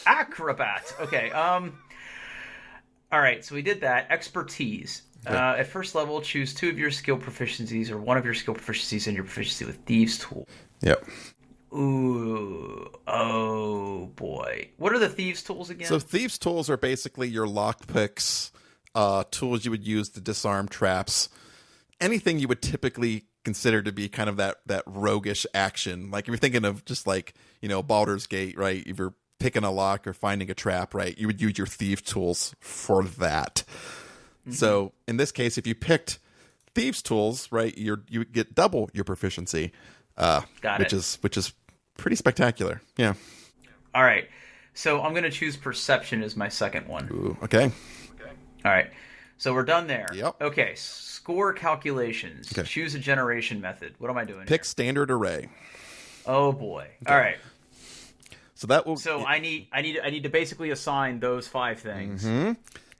B: Acrobats. Okay. All right, so we did that. Expertise. Okay. At first level, choose 2 of your skill proficiencies or 1 of your skill proficiencies and your proficiency with Thieves' Tool.
A: Yep.
B: Ooh. Oh, boy. What are the Thieves' Tools again?
A: So Thieves' Tools are basically your lockpicks, tools you would use to disarm traps. Anything you would typically consider to be kind of that roguish action. Like if you're thinking of just like, Baldur's Gate, right? If you're picking a lock or finding a trap, right? You would use your Thieves' Tools for that. So in this case, if you picked Thieves' Tools, right, you would get double your proficiency, which is pretty spectacular. Yeah.
B: All right. So I'm going to choose perception as my second one.
A: Ooh, okay.
B: All right. So we're done there.
A: Yep.
B: Okay. Score calculations. Okay. Choose a generation method. What am I doing?
A: Pick
B: here?
A: standard array.
B: Oh boy. Okay. All right.
A: So that will.
B: So I need to basically assign those 5 things.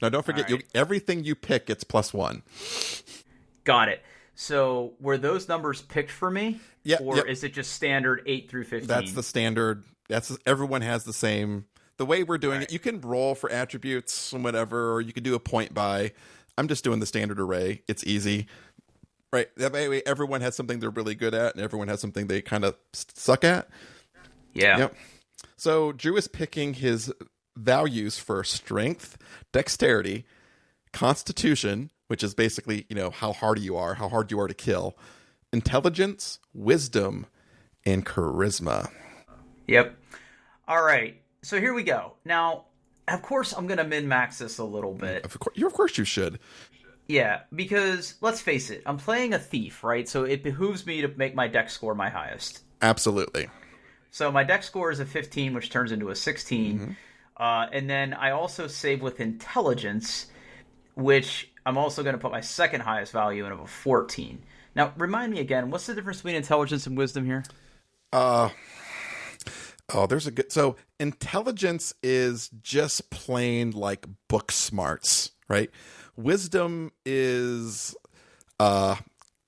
A: Now don't forget, everything you pick gets +1.
B: Got it. So were those numbers picked for me?
A: Yeah.
B: Or is it just standard 8 through 15?
A: That's the standard. Everyone has the same. The way we're doing it, you can roll for attributes and whatever, or you can do a point by. I'm just doing the standard array. It's easy. Right. That way everyone has something they're really good at and everyone has something they kind of suck at.
B: Yeah.
A: Yep. So Drew is picking his values for strength, dexterity, constitution, which is basically, how hard you are to kill, intelligence, wisdom, and charisma.
B: Yep. All right. So here we go. Now, of course, I'm going to min-max this a little bit.
A: Of course you should.
B: Yeah, because let's face it, I'm playing a thief, right? So it behooves me to make my dex score my highest.
A: Absolutely.
B: So my dex score is a 15, which turns into a 16. And then I also save with intelligence, which I'm also going to put my second highest value in of a 14. Now, remind me again, what's the difference between intelligence and wisdom here?
A: There's a good... So intelligence is just plain like book smarts, right? Wisdom is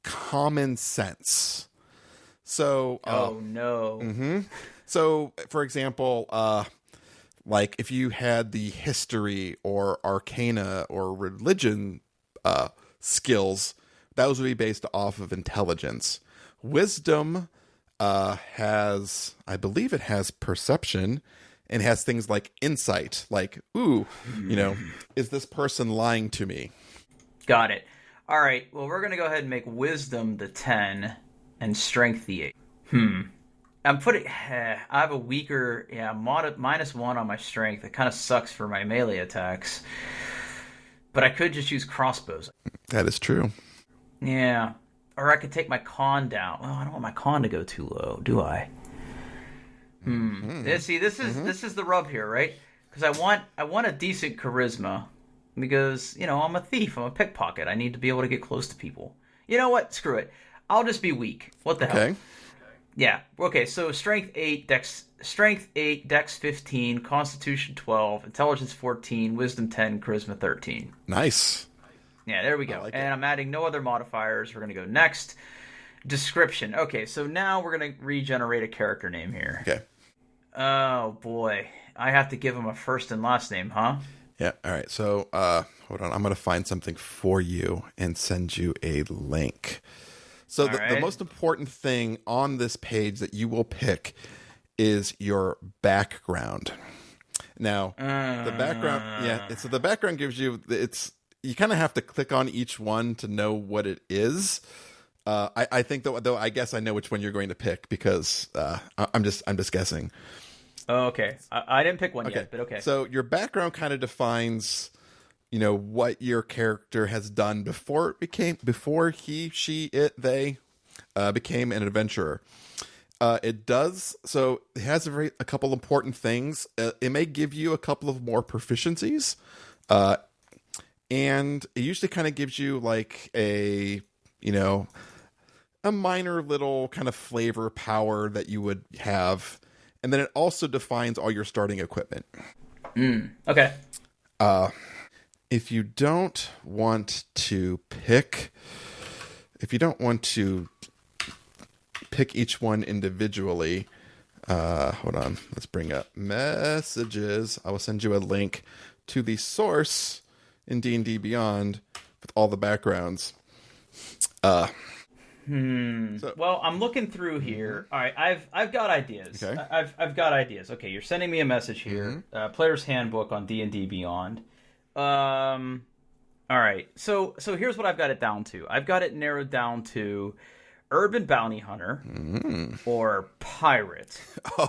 A: common sense. So...
B: oh, no.
A: So, for example... like if you had the history or arcana or religion skills, those would be based off of intelligence. Wisdom has, I believe it has perception and has things like insight, like, is this person lying to me?
B: Got it. All right. Well, we're going to go ahead and make wisdom the 10. and strength the 8. I'm putting. I have a weaker. Yeah, -1 on my strength. It kind of sucks for my melee attacks. But I could just use crossbows.
A: That is true.
B: Yeah. Or I could take my con down. Well, I don't want my con to go too low, do I? See, this is the rub here, right? Because I want a decent charisma. Because, I'm a thief. I'm a pickpocket. I need to be able to get close to people. You know what? Screw it. I'll just be weak. What the hell? Yeah. Okay, so strength 8, dex 15, constitution 12, intelligence 14, wisdom 10, charisma 13.
A: Nice.
B: Yeah, there we go. And I'm adding no other modifiers. We're going to go next. Description. Okay, so now we're going to regenerate a character name here.
A: Okay.
B: Oh, boy. I have to give him a first and last name, huh?
A: Yeah, all right. So, hold on. I'm going to find something for you and send you a link. So the most important thing on this page that you will pick is your background. Now, the background, so the background gives you, you kind of have to click on each one to know what it is. I think though I guess I know which one you're going to pick because I'm just guessing.
B: Oh, okay. I didn't pick one yet, but okay.
A: So your background kind of defines, what your character has done before he, she, it, they became an adventurer. It has a couple important things. It may give you a couple of more proficiencies. And it usually kind of gives you like a minor little kind of flavor power that you would have. And then it also defines all your starting equipment.
B: Okay.
A: If you don't want to pick each one individually, hold on. Let's bring up messages. I will send you a link to the source in D&D Beyond with all the backgrounds.
B: Well, I'm looking through here. All right, I've got ideas.
A: Okay.
B: I've got ideas. Okay, you're sending me a message here. Player's Handbook on D&D Beyond. All right. So here's what I've got it down to. I've got it narrowed down to urban bounty hunter or pirate.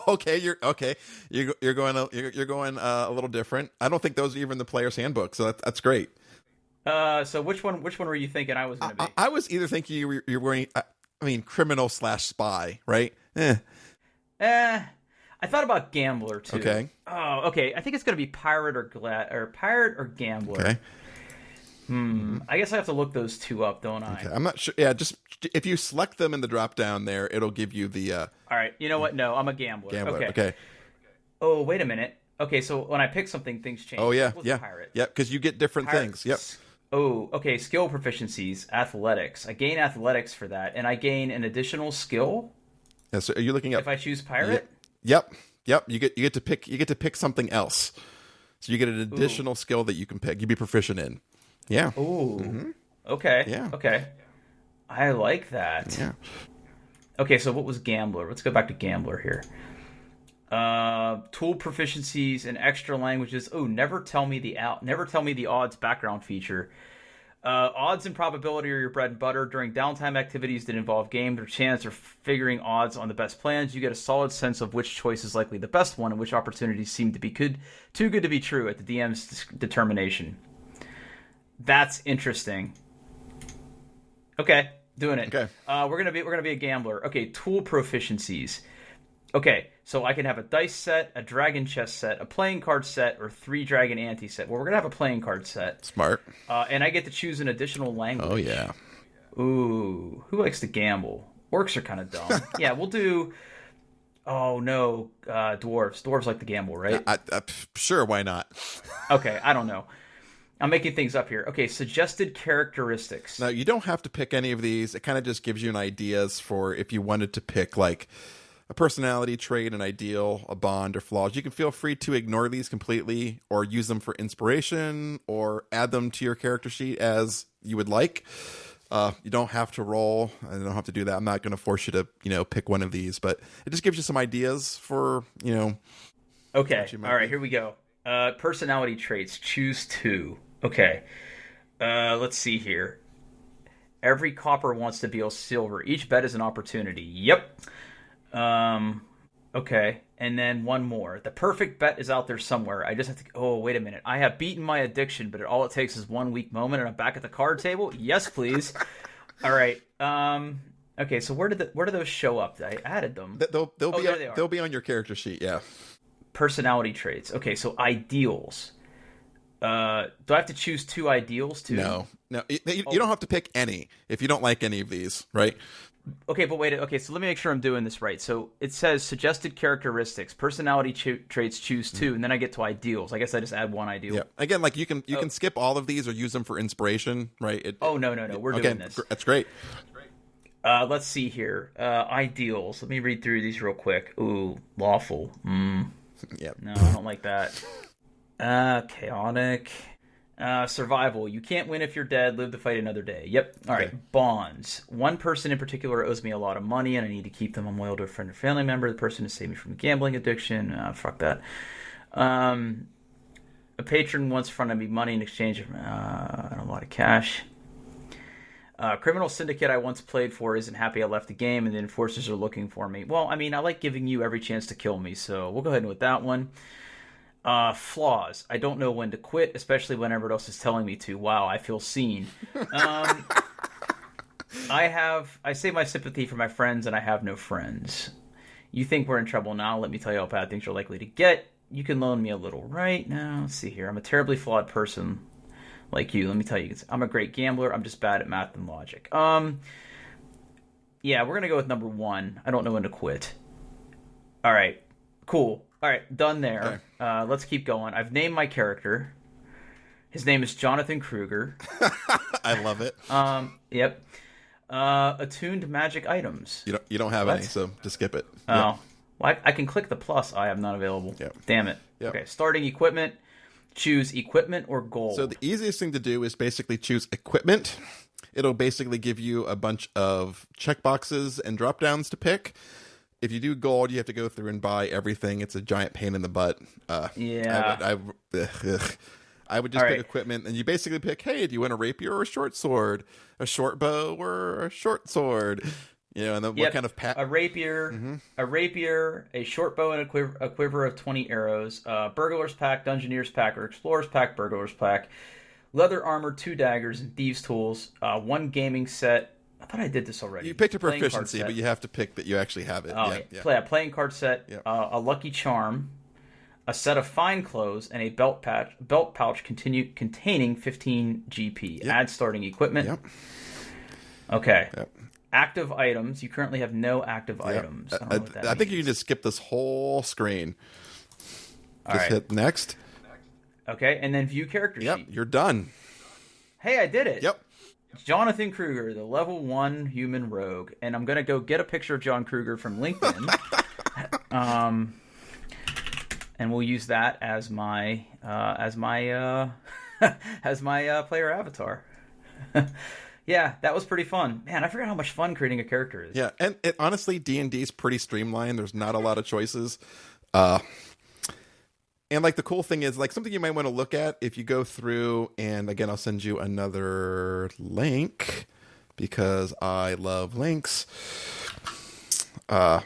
A: Okay, you're going a little different. I don't think those are even the Player's Handbook, so that's great.
B: So which one were you thinking I was going to be?
A: I was either thinking you were going. Criminal / spy, right?
B: I thought about gambler too.
A: Okay.
B: Oh, okay. I think it's going to be pirate or gambler.
A: Okay.
B: I guess I have to look those two up, don't I?
A: Okay. I'm not sure. Yeah, just if you select them in the drop down there, it'll give you the.
B: All right. You know what? No, I'm a gambler.
A: Okay.
B: Oh, wait a minute. Okay, so when I pick something, things change.
A: Oh yeah,
B: pirate.
A: Yeah, because you get different things. Yep.
B: Oh, okay. Skill proficiencies, athletics. I gain athletics for that, and I gain an additional skill.
A: Yeah, so are you looking up?
B: If I choose pirate.
A: Yep. You get to pick something else. So you get an additional skill that you can pick. You'd be proficient in. Yeah.
B: Ooh. Okay.
A: Yeah.
B: Okay. I like that.
A: Yeah.
B: Okay, so what was gambler? Let's go back to gambler here. Tool proficiencies and extra languages. Oh, never tell me the odds background feature. Odds and probability are your bread and butter. During downtime activities that involve games or chance or figuring odds on the best plans, you get a solid sense of which choice is likely the best one and which opportunities seem to be too good to be true at the DM's determination. That's interesting. Okay, doing it.
A: Okay.
B: We're gonna be a gambler. Okay, tool proficiencies. Okay, so I can have a dice set, a dragon chest set, a playing card set, or 3 dragon ante set. Well, we're gonna have a playing card set.
A: Smart.
B: And I get to choose an additional language.
A: Oh yeah.
B: Ooh, who likes to gamble? Orcs are kind of dumb. Yeah, we'll do. Oh no, dwarves. Dwarves like to gamble, right?
A: Sure, why not?
B: Okay, I don't know. I'm making things up here. Okay, suggested characteristics.
A: Now, you don't have to pick any of these. It kind of just gives you an ideas for if you wanted to pick like a personality trait, an ideal, a bond, or flaws. You can feel free to ignore these completely or use them for inspiration or add them to your character sheet as you would like. You don't have to roll. I don't have to do that. I'm not going to force you to, pick one of these, but it just gives you some ideas for,
B: Okay. All right, here we go. Personality traits. Choose 2. Okay. Let's see here. Every copper wants to be a silver. Each bet is an opportunity. Yep. Okay. And then one more. The perfect bet is out there somewhere. I just have to. Oh, wait a minute. I have beaten my addiction, but all it takes is 1 weak moment, and I'm back at the card table. Yes, please. All right. Okay. So where do those show up? I added them.
A: They'll be on your character sheet. Yeah.
B: Personality traits. Okay. So ideals. Do I have to choose 2 ideals too?
A: No. You don't have to pick any if you don't like any of these, right?
B: Okay, but wait. Okay, so let me make sure I'm doing this right. So it says suggested characteristics, personality traits, choose 2, and then I get to ideals. I guess I just add 1 ideal.
A: Yeah. Again, like you can skip all of these or use them for inspiration, right?
B: No. We're doing this.
A: That's great.
B: Let's see here. Ideals. Let me read through these real quick. Ooh, lawful.
A: Yeah.
B: No, I don't like that. Chaotic. Survival. You can't win if you're dead. Live to fight another day. Yep. All right.
A: Okay.
B: Bonds. One person in particular owes me a lot of money, and I need to keep them. I'm loyal to a friend or family member. The person has saved me from gambling addiction. Fuck that. A patron once fronted me money in exchange for a lot of cash. Criminal syndicate I once played for isn't happy I left the game, and the enforcers are looking for me. Well, I mean, I like giving you every chance to kill me, so we'll go ahead with that one. Flaws. I don't know when to quit, especially when everyone else is telling me to. Wow, I feel seen. I say my sympathy for my friends, and I have no friends. You think we're in trouble now? Let me tell you how bad things are likely to get. You can loan me a little right now. Let's see here. I'm a terribly flawed person like you. Let me tell you, I'm a great gambler. I'm just bad at math and logic. Yeah, we're gonna go with number 1. I don't know when to quit. All right, cool. All right, done there. Okay. Let's keep going. I've named my character. His name is Jonathan Kruger.
A: I love it.
B: Yep. Attuned magic items.
A: You don't have any, so just skip it.
B: Oh, yep. Well, I can click the plus. I am not available.
A: Yep.
B: Damn it.
A: Yep.
B: Okay, starting equipment. Choose equipment or gold.
A: So the easiest thing to do is basically choose equipment. It'll basically give you a bunch of checkboxes and drop downs to pick. If you do gold, you have to go through and buy everything. It's a giant pain in the butt.
B: Yeah.
A: I would just pick equipment, and you basically pick, hey, do you want a rapier or a short sword? A short bow or a short sword? You know, and then what kind of
B: a rapier, a short bow and a quiver of 20 arrows, burglar's pack, dungeoneer's pack, or explorer's pack, burglar's pack, leather armor, 2 daggers, and thieves' tools, 1 gaming set. I thought I did this already.
A: You picked a proficiency, but you have to pick that you actually have it.
B: Oh, yeah. Playing card set, a lucky charm, a set of fine clothes, and a belt pouch containing 15 GP. Yep. Add starting equipment.
A: Yep.
B: Okay. Yep. Active items. You currently have no active items. I don't know what that
A: I think you can just skip this whole screen. Just hit next.
B: Okay, and then view character sheet.
A: Yep, you're done.
B: Hey, I did it.
A: Yep.
B: Jonathan Kruger, the level 1 human rogue, and I'm gonna go get a picture of John Kruger from LinkedIn, and we'll use that as my player avatar. Yeah, that was pretty fun, man. I forgot how much fun creating a character is.
A: Yeah, and honestly, D&D is pretty streamlined. There's not a lot of choices. And like the cool thing is like something you might want to look at if you go through, and again, I'll send you another link because I love links. And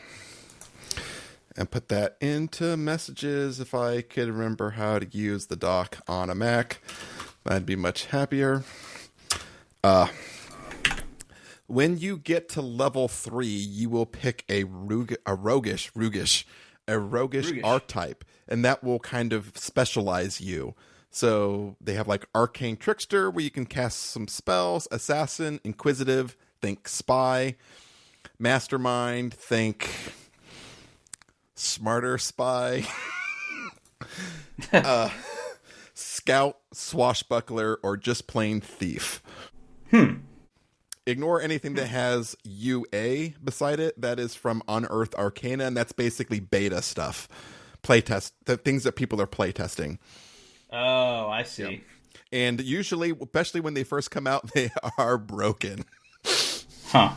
A: put that into messages. If I could remember how to use the dock on a Mac, I'd be much happier. When you get to level 3, you will pick a roguish archetype, and that will kind of specialize you. So they have like Arcane Trickster, where you can cast some spells, Assassin, Inquisitive, think Spy, Mastermind, think Smarter Spy, Scout, Swashbuckler, or just plain Thief. Ignore anything that has UA beside it. That is from Unearthed Arcana, and that's basically beta stuff. Playtest, the things that people are playtesting.
B: Oh, I see.
A: Yeah. And usually, especially when they first come out, they are broken.
B: Huh.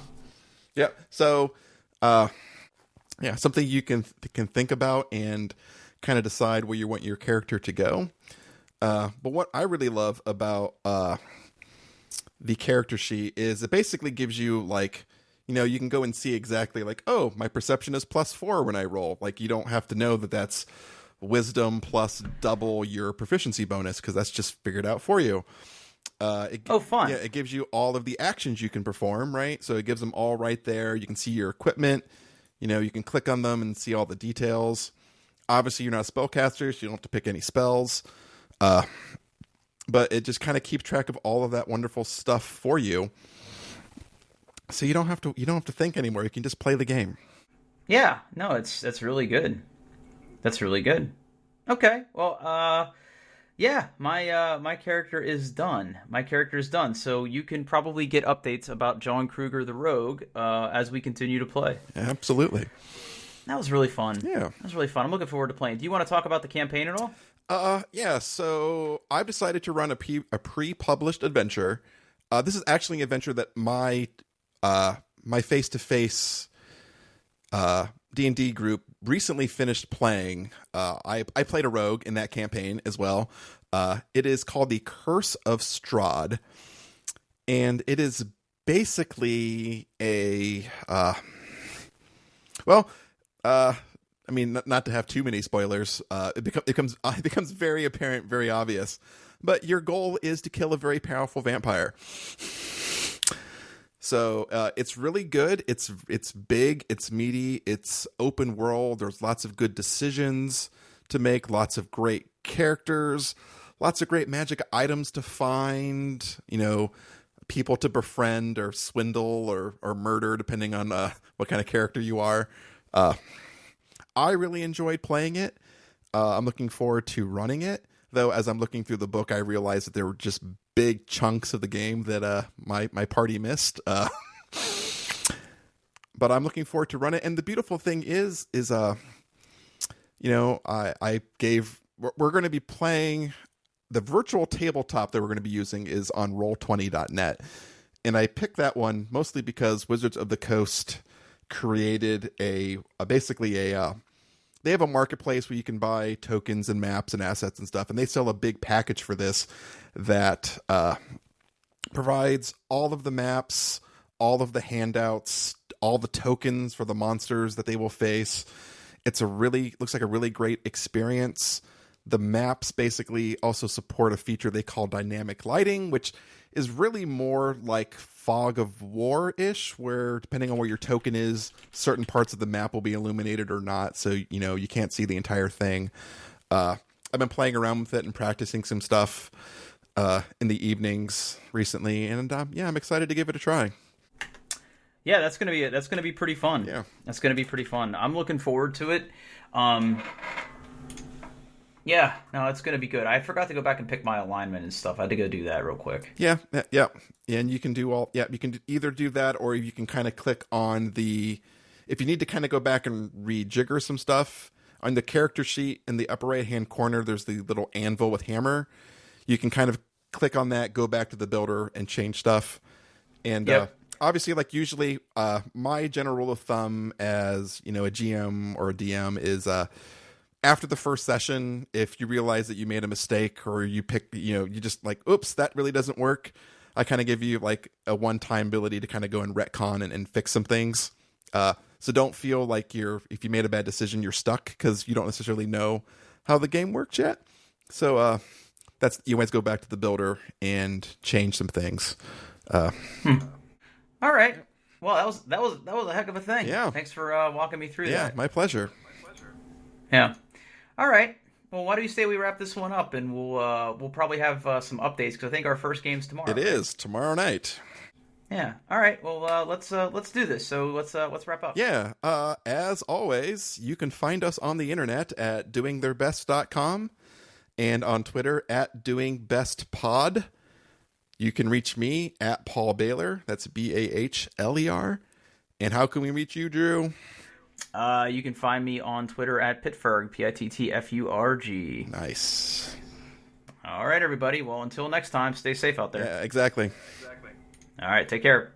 A: Yeah. So, something you can think about and kind of decide where you want your character to go. But what I really love about the character sheet is it basically gives you like, you can go and see exactly like, oh, my perception is +4 when I roll. Like you don't have to know that that's wisdom plus double your proficiency bonus because that's just figured out for you.
B: Fun.
A: Yeah, it gives you all of the actions you can perform, right? So it gives them all right there. You can see your equipment. You can click on them and see all the details. Obviously, you're not a spellcaster, so you don't have to pick any spells. But it just kind of keeps track of all of that wonderful stuff for you. So you don't have to think anymore. You can just play the game.
B: Yeah, no, that's really good. That's really good. Okay, well, yeah, my character is done. My character is done. So you can probably get updates about John Kruger the Rogue as we continue to play.
A: Absolutely.
B: That was really fun.
A: Yeah,
B: that was really fun. I'm looking forward to playing. Do you want to talk about the campaign at all?
A: Yeah. So I've decided to run a pre-published adventure. This is actually an adventure that my face-to-face D&D group recently finished playing. I played a rogue in that campaign as well. It is called The Curse of Strahd, and it is basically a I mean, not to have too many spoilers, it becomes very apparent, very obvious. But your goal is to kill a very powerful vampire. So it's really good. It's big. It's meaty. It's open world. There's lots of good decisions to make. Lots of great characters. Lots of great magic items to find. People to befriend or swindle or murder, depending on what kind of character you are. I really enjoyed playing it. I'm looking forward to running it. Though, as I'm looking through the book, I realized that there were just big chunks of the game that my party missed. But I'm looking forward to run it. And the beautiful thing is we're going to be playing the virtual tabletop that we're going to be using is on Roll20.net. And I picked that one mostly because Wizards of the Coast created they have a marketplace where you can buy tokens and maps and assets and stuff, and they sell a big package for this that provides all of the maps, all of the handouts, all the tokens for the monsters that they will face. Looks like a really great experience. The maps basically also support a feature they call dynamic lighting, which is really more like Fog of War-ish, where depending on where your token is, certain parts of the map will be illuminated or not, so you can't see the entire thing. I've been playing around with it and practicing some stuff in the evenings recently, and I'm excited to give it a try.
B: Yeah, that's gonna be pretty fun.
A: Yeah,
B: that's gonna be pretty fun. I'm looking forward to it. Yeah, no, it's going to be good. I forgot to go back and pick my alignment and stuff. I had to go do that real quick.
A: Yeah. And you can you can either do that or you can kind of click on if you need to kind of go back and rejigger some stuff, on the character sheet in the upper right-hand corner, there's the little anvil with hammer. You can kind of click on that, go back to the builder and change stuff. And obviously, like usually, my general rule of thumb as, a GM or a DM is, after the first session, if you realize that you made a mistake or you pick, you just like, oops, that really doesn't work. I kind of give you like a one-time ability to kind of go and retcon and fix some things. So don't feel like if you made a bad decision, you're stuck because you don't necessarily know how the game works yet. So you always go back to the builder and change some things.
B: All right. Well, that was a heck of a thing.
A: Yeah.
B: Thanks for walking me through that.
A: Yeah, my pleasure.
B: Yeah. All right. Well, why don't you say we wrap this one up, and we'll probably have some updates because I think our first game's tomorrow.
A: It is tomorrow night.
B: Yeah. All right. Well, let's do this. So let's wrap up.
A: Yeah. As always, you can find us on the internet at doingtheirbest.com and on Twitter at doingbestpod. You can reach me at Paul Baylor. That's BAHLER. And how can we reach you, Drew?
B: You can find me on Twitter at Pitfurg, PITTFURG.
A: Nice.
B: All right, everybody. Well, until next time, stay safe out there.
A: Yeah, exactly.
B: All right, take care.